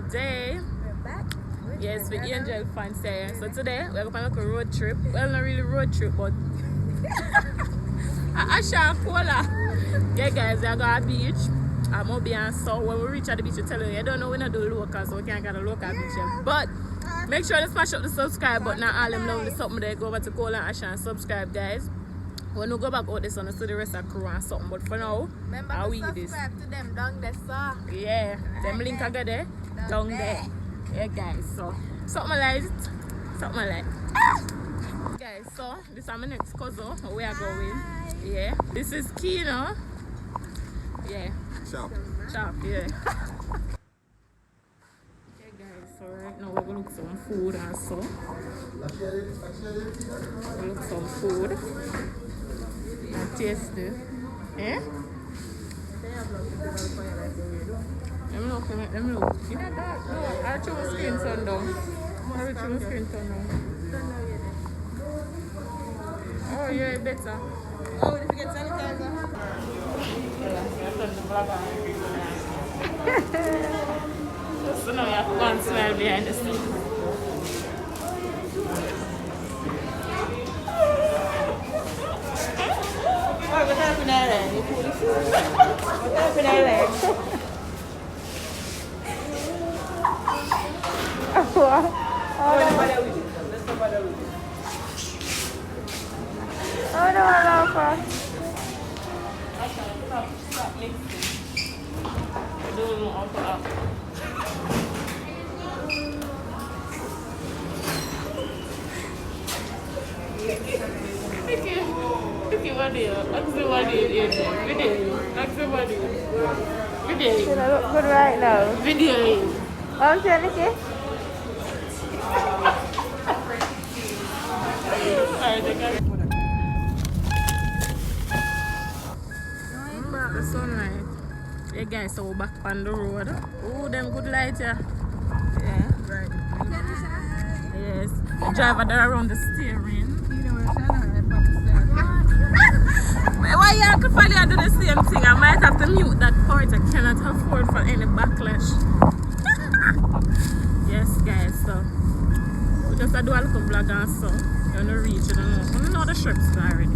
today, We're back. yes, with Angel fans here. So today we're going to make a road trip. Well, not really road trip, but a Cola. Yeah, guys, we're going to beach. I'm going to be on so when we reach at the beach, we're telling you, I don't know when I do local, so we can't get a local beach yet. But make sure to smash up the subscribe button and all them lovely something there. Go over to Cola and Asha and subscribe, guys. When we go back out this one, see the rest of the crew and something. But for now, Remember how to we this? subscribe to them down there, sir. Yeah, them link I got there, down there. Yeah, guys. So something like it. Something like. Guys, so this is my next cousin. Where we are going? Yeah. This is Kino. Yeah. Sharp. Sharp, yeah. Okay, guys. So right now we're gonna look some food and so. We'll look some food. And taste it. Eh? Let me look. You know that? No, I'll show my screen turn down. I'll show my screen turn down. Oh, yeah, better. Oh, did you get sanitizer? So now you have to go and smell behind the scenes. What happened there? What happened there? Oh no, Alpha. Stop mixing. I don't know how to act. Okay, what do you? Ask the what do you? Video. Ask the what do you? Video. Should I look good right now? Video. I'm telling you. The sunlight. Yeah, guys, so we're back on the road. Oh, them good lights, yeah. Yeah. Right. Yes. The driver there around the steering. Why you have to finally do the same thing? I might have to mute that part. I cannot afford for any backlash. Yes, guys, so we just do a little vlog and so you're gonna reach, you know the shirts already.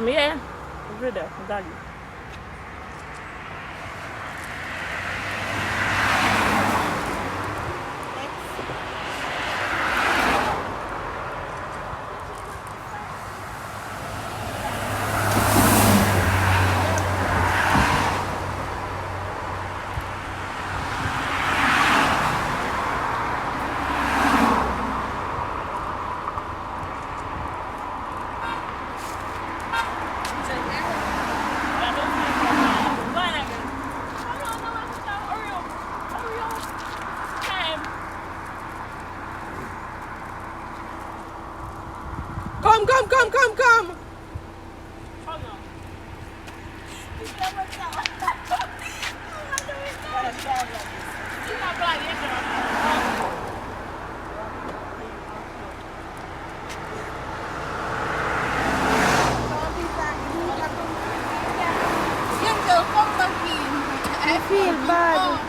Come here. Over there, doggy. Come. I feel bad.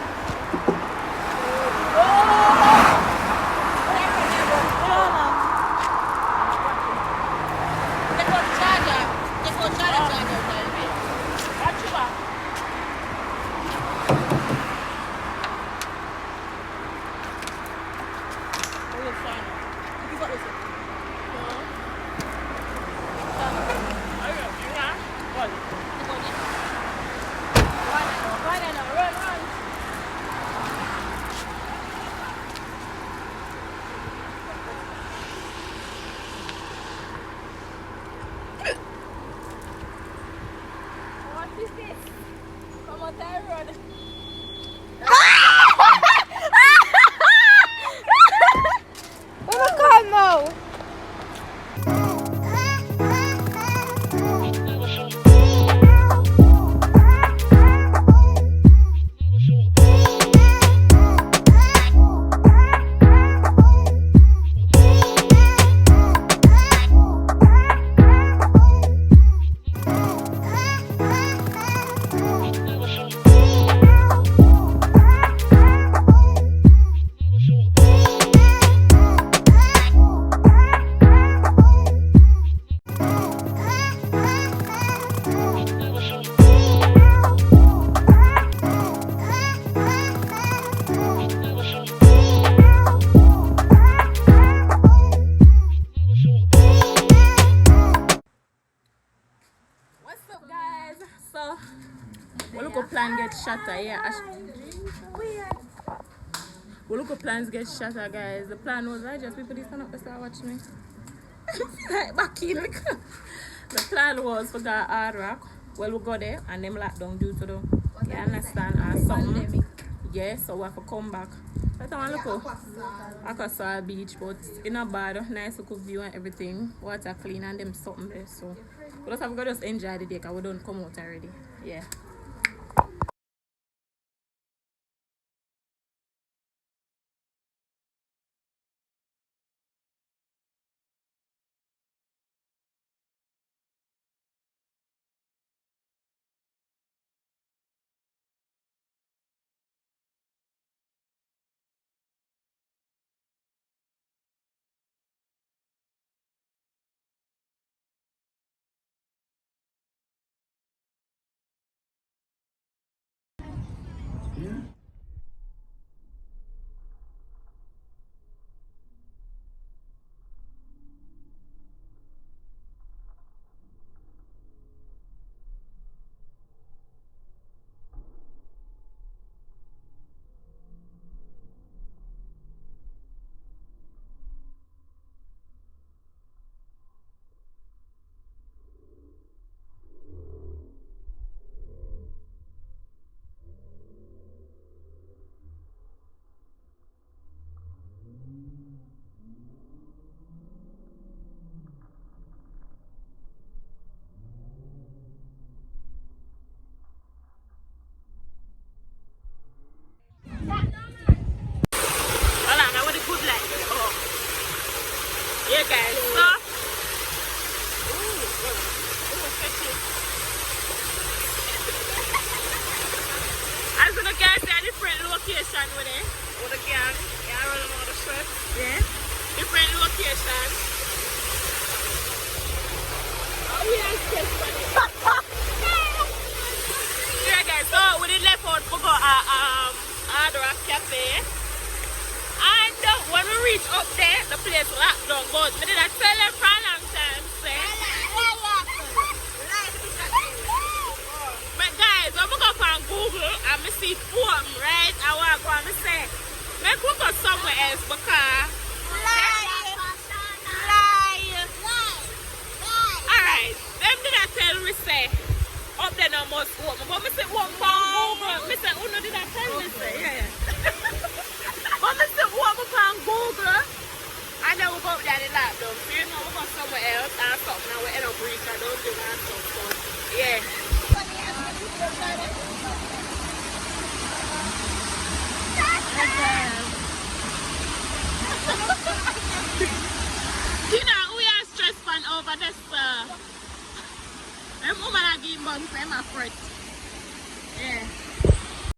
Come now. So, we look at plan get shatter, yeah. We look at plans get shatter, guys. The plan was I just people this stand up to start watch me. Like back in the plan was for that hard rock. Well, we go there and them lock down due to the you understand something. Yeah, so we have to come back. That's how I look at Akasa Beach, but in a bad, nice look view and everything. Water clean and them something there. So we just have to just enjoy the day because we don't come out already. Yeah. Yeah, guys. So, as you can see, a different location with it. With the gang, yeah, rolling on the shirt. Yeah, different location. Oh, yes, yes. reach up there, the place locked down. But me did I tell them for a long time, say. But guys, when I go up on Google and I see form, right? I want to go and I say, make we go somewhere else because alright, them did I tell me say up there no must open. But I say open on Google. I say, who no did I tell me say? Yeah. But I say open on Google and then we go up there and lock down. So you know we go somewhere else and something and we end up reaching and don't do that stuff. So yeah. You know, we are stressed over this. I'm woman again, but I'm afraid.